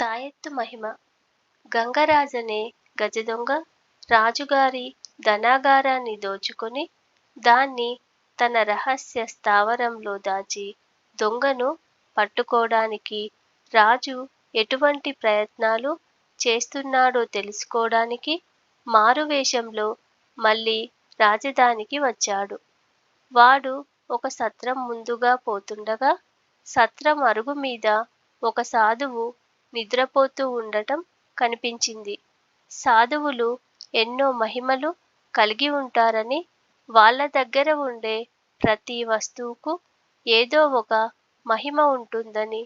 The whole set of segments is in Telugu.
తాయెత్తు మహిమ. గంగరాజనే గజదొంగ రాజుగారి ధనాగారాన్ని దోచుకొని దాన్ని తన రహస్య స్థావరంలో దాచి దొంగను పట్టుకోడానికి రాజు ఎటువంటి ప్రయత్నాలు చేస్తున్నాడో తెలుసుకోవడానికి మారువేషంలో మళ్ళీ రాజధానికి వచ్చాడు. వాడు ఒక సత్రం ముందుగా పోతుండగా సత్రం అరుగు మీద ఒక సాధువు నిద్రపోతూ ఉండటం కనిపించింది. సాధువులు ఎన్నో మహిమలు కలిగి ఉంటారని, వాళ్ళ దగ్గర ఉండే ప్రతి వస్తువుకు ఏదో ఒక మహిమ ఉంటుందని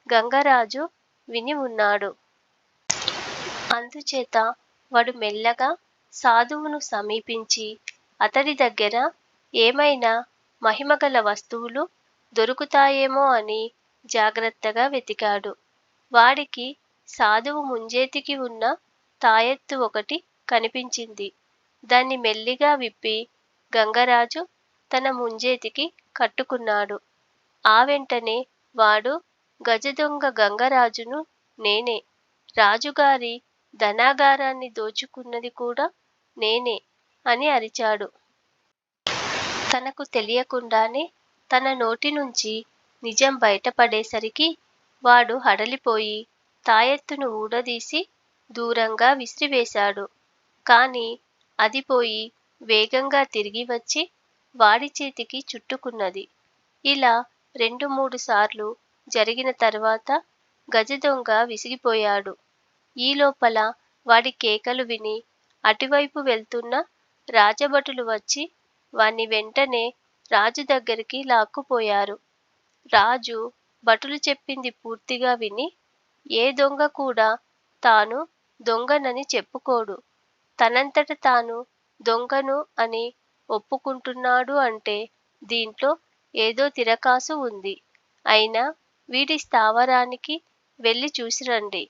గంగరాజు విని ఉన్నాడు. అందుచేత వాడు మెల్లగా సాధువును సమీపించి అతడి దగ్గర ఏమైనా మహిమగల వస్తువులు దొరుకుతాయేమో అని జాగ్రత్తగా వెతికాడు. వాడికి సాధువు ముంజేతికి ఉన్న తాయెత్తు ఒకటి కనిపించింది. దాన్ని మెల్లిగా విప్పి గంగరాజు తన ముంజేతికి కట్టుకున్నాడు. ఆ వెంటనే వాడు, గజదొంగ గంగరాజును నేనే, రాజుగారి ధనాగారాన్ని దోచుకున్నది కూడా నేనే అని అరిచాడు. తనకు తెలియకుండానే తన నోటి నుంచి నిజం బయటపడేసరికి వాడు హడలిపోయి తాయెత్తును ఊడదీసి దూరంగా విసిరివేశాడు. కాని అది పోయి వేగంగా తిరిగి వచ్చి వాడి చేతికి చుట్టుకున్నది. ఇలా 2-3 సార్లు జరిగిన తర్వాత గజదొంగ విసిగిపోయాడు. ఈ లోపల వాడి కేకలు విని అటువైపు వెళ్తున్న రాజభటులు వచ్చి వాణ్ణి వెంటనే రాజు దగ్గరికి లాక్కుపోయారు. రాజు భటులు చెప్పింది పూర్తిగా విని, ఏ దొంగ కూడా తాను దొంగనని చెప్పుకోడు. తనంతట తాను దొంగను అని ఒప్పుకుంటున్నాడు అంటే దీంట్లో ఏదో తిరకాసు ఉంది. అయినా వీడి స్థావరానికి వెళ్ళి చూసిరండి.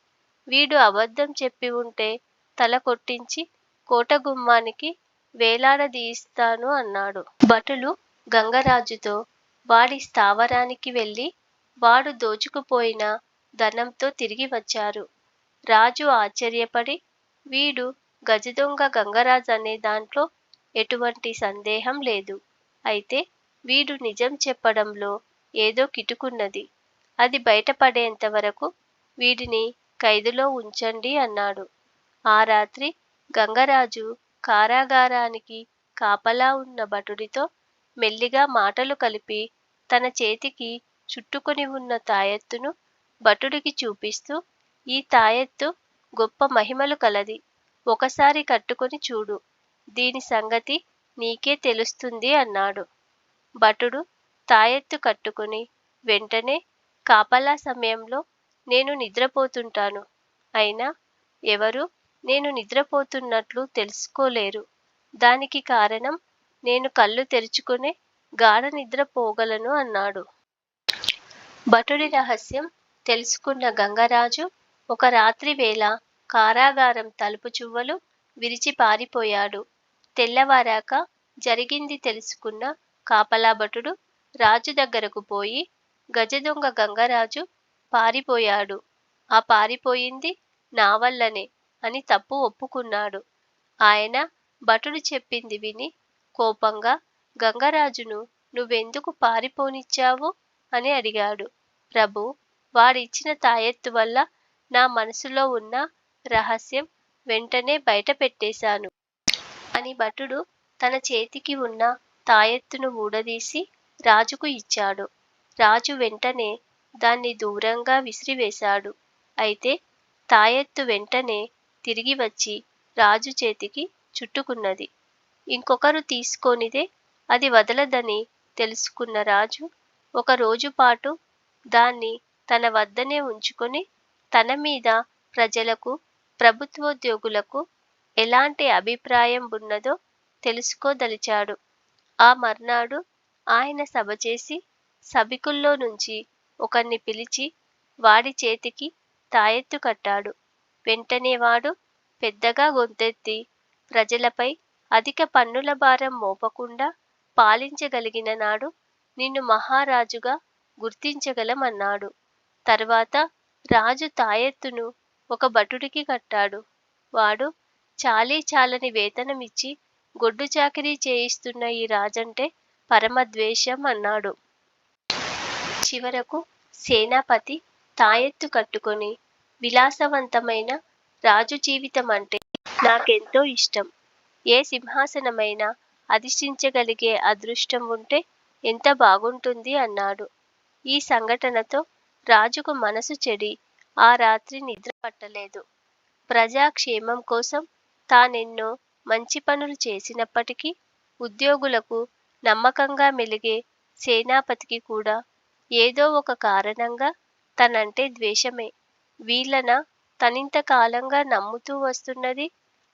వీడు అబద్ధం చెప్పి ఉంటే తల కొట్టించి కోటగుమ్మానికి వేలాడదీయిస్తాను అన్నాడు. భటులు గంగరాజుతో వాడి స్థావరానికి వెళ్ళి వాడు దోచుకుపోయిన ధనంతో తిరిగి వచ్చారు. రాజు ఆశ్చర్యపడి, వీడు గజదొంగ గంగరాజు అనే దాంట్లో ఎటువంటి సందేహం లేదు. అయితే వీడు నిజం చెప్పడంలో ఏదో కిటుకున్నది. అది బయటపడేంత వరకు వీడిని ఖైదులో ఉంచండి అన్నాడు. ఆ రాత్రి గంగరాజు కారాగారానికి కాపలా ఉన్న భటుడితో మెల్లిగా మాటలు కలిపి తన చేతికి చుట్టుకొని ఉన్న తాయెత్తును భటుడికి చూపిస్తూ, ఈ తాయెత్తు గొప్ప మహిమలు కలది. ఒకసారి కట్టుకొని చూడు. దీని సంగతి నీకే తెలుస్తుంది అన్నాడు. భటుడు తాయెత్తు కట్టుకుని వెంటనే, కాపలా సమయంలో నేను నిద్రపోతుంటాను. అయినా ఎవరు నేను నిద్రపోతున్నట్లు తెలుసుకోలేరు. దానికి కారణం నేను కళ్ళు తెరుచుకునే గాఢ నిద్రపోగలను అన్నాడు. భటుడి రహస్యం తెలుసుకున్న గంగరాజు ఒక రాత్రి వేళ కారాగారం తలుపు చువ్వలు విరిచి పారిపోయాడు. తెల్లవారాక జరిగింది తెలుసుకున్న కాపలా భటుడు రాజు దగ్గరకు పోయి, గజదొంగ గంగరాజు పారిపోయాడు. ఆ పారిపోయింది నా వల్లనే అని తప్పు ఒప్పుకున్నాడు. ఆయన భటుడు చెప్పింది విని కోపంగా గంగరాజును నువ్వెందుకు పారిపోనిచ్చావు అని అడిగాడు. ప్రభూ, వాడిచ్చిన తాయెత్తు వల్ల నా మనసులో ఉన్న రహస్యం వెంటనే బయట పెట్టేశాను అని భటుడు తన చేతికి ఉన్న తాయెత్తును ఊడదీసి రాజుకు ఇచ్చాడు. రాజు వెంటనే దాన్ని దూరంగా విసిరివేశాడు. అయితే తాయెత్తు వెంటనే తిరిగి వచ్చి రాజు చేతికి చుట్టుకున్నది. ఇంకొకరు తీసుకోనిదే అది వదలదని తెలుసుకున్న రాజు ఒక రోజుపాటు దాన్ని తన వద్దనే ఉంచుకొని తన మీద ప్రజలకు, ప్రభుత్వోద్యోగులకు ఎలాంటి అభిప్రాయం ఉన్నదో తెలుసుకోదలిచాడు. ఆ మర్నాడు ఆయన సభ చేసి సభికుల్లో నుంచి ఒకణ్ణి పిలిచి వాడి చేతికి తాయెత్తు కట్టాడు. వెంటనే వాడు పెద్దగా గొంతెత్తి, ప్రజలపై అధిక పన్నుల భారం మోపకుండా పాలించగలిగిన నాడు నిన్ను మహారాజుగా గుర్తించగలమన్నాడు. తర్వాత రాజు తాయెత్తును ఒక భటుడికి కట్టాడు. వాడు చాలీ చాలని వేతనమిచ్చి గొడ్డు చాకిరీ చేయిస్తున్న ఈ రాజంటే పరమద్వేషం అన్నాడు. చివరకు సేనాపతి తాయెత్తు కట్టుకొని విలాసవంతమైన రాజు జీవితం అంటే నాకెంతో ఇష్టం. ఏ సింహాసనమైనా అధిష్ఠించగలిగే అదృష్టం ఉంటే ఎంత బాగుంటుంది అన్నాడు. ఈ సంఘటనతో రాజుకు మనసు చెడి ఆ రాత్రి నిద్ర పట్టలేదు. ప్రజాక్షేమం కోసం తానెన్నో మంచి పనులు చేసినప్పటికీ ఉద్యోగులకు నమ్మకంగా మెలిగే సేనాపతికి కూడా ఏదో ఒక కారణంగా తనంటే ద్వేషమే. వీళ్ళన తనింతకాలంగా నమ్ముతూ వస్తున్నది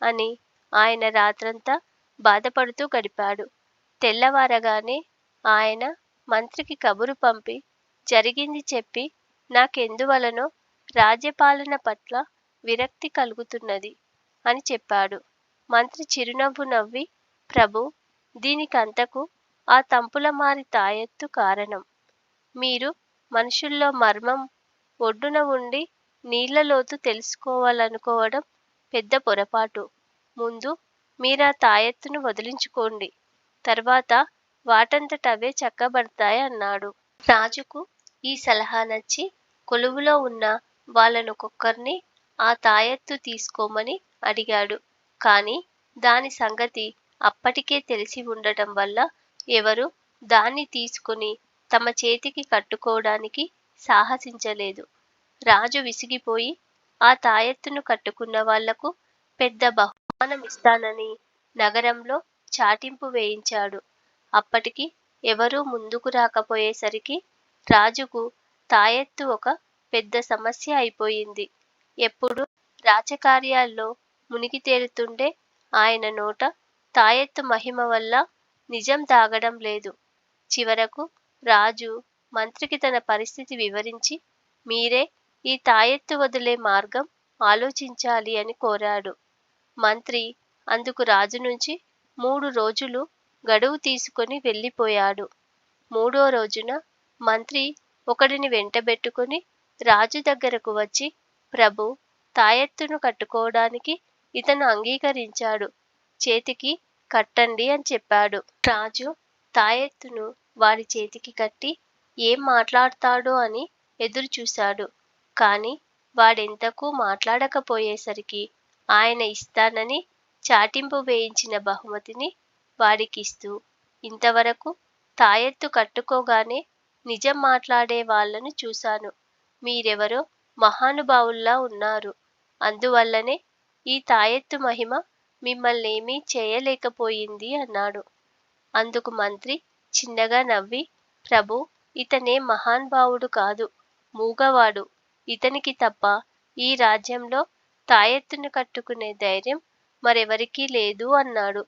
అని ఆయన రాత్రంతా బాధపడుతూ గడిపాడు. తెల్లవారగానే ఆయన మంత్రికి కబురు పంపి జరిగింది చెప్పి నాకెందువలనో రాజ్యపాలన పట్ల విరక్తి కలుగుతున్నది అని చెప్పాడు. మంత్రి చిరునవ్వు నవ్వి, ప్రభూ, దీనికంతకు ఆ తంపులమారి తాయెత్తు కారణం. మీరు మనుషుల్లో మర్మం ఒడ్డున ఉండి నీళ్ల లోతు తెలుసుకోవాలనుకోవడం పెద్ద పొరపాటు. ముందు మీరా తాయెత్తును వదిలించుకోండి, తర్వాత వాటంతటవే చక్కబడతాయి అన్నాడు. రాజుకు ఈ సలహా నచ్చి కొలువులో ఉన్న వాళ్ళనొక్కొక్కర్ని ఆ తాయెత్తు తీసుకోమని అడిగాడు. కాని దాని సంగతి అప్పటికే తెలిసి ఉండటం వల్ల ఎవరు దాన్ని తీసుకుని తమ చేతికి కట్టుకోవడానికి సాహసించలేదు. రాజు విసిగిపోయి ఆ తాయెత్తును కట్టుకున్న వాళ్లకు పెద్ద బహుమానమిస్తానని నగరంలో చాటింపు వేయించాడు. అప్పటికి ఎవరూ ముందుకు రాకపోయేసరికి రాజుకు తాయెత్తు ఒక పెద్ద సమస్య అయిపోయింది. ఎప్పుడూ రాజకార్యాల్లో మునిగి తేలుతుండే ఆయన నోట తాయెత్తు మహిమ వల్ల నిజం దాగడం లేదు. చివరకు రాజు మంత్రికి తన పరిస్థితి వివరించి మీరే ఈ తాయెత్తు వదిలే మార్గం ఆలోచించాలి అని కోరాడు. మంత్రి అందుకు రాజు నుంచి 3 రోజులు గడువు తీసుకొని వెళ్ళిపోయాడు. 3వ రోజున మంత్రి ఒకడిని వెంటబెట్టుకుని రాజు దగ్గరకు వచ్చి, ప్రభూ, తాయెత్తును కట్టుకోవడానికి ఇతను అంగీకరించాడు, చేతికి కట్టండి అని చెప్పాడు. రాజు తాయెత్తును వాడి చేతికి కట్టి ఏం మాట్లాడతాడో అని ఎదురు చూశాడు. కాని వాడెంతకూ మాట్లాడకపోయేసరికి ఆయన ఇస్తానని చాటింపు వేయించిన బహుమతిని వాడికిస్తూ, ఇంతవరకు తాయెత్తు కట్టుకోగానే నిజం మాట్లాడే వాళ్ళను చూశాను. మీరెవరో మహానుభావుల్లా ఉన్నారు. అందువల్లనే ఈ తాయెత్తు మహిమ మిమ్మల్నేమీ చేయలేకపోయింది అన్నాడు. అందుకు మంత్రి చిన్నగా నవ్వి, ప్రభూ, ఇతనే మహానుభావుడు కాదు, మూగవాడు. ఇతనికి తప్ప ఈ రాజ్యంలో తాయెత్తును కట్టుకునే ధైర్యం మరెవరికీ లేదు అన్నాడు.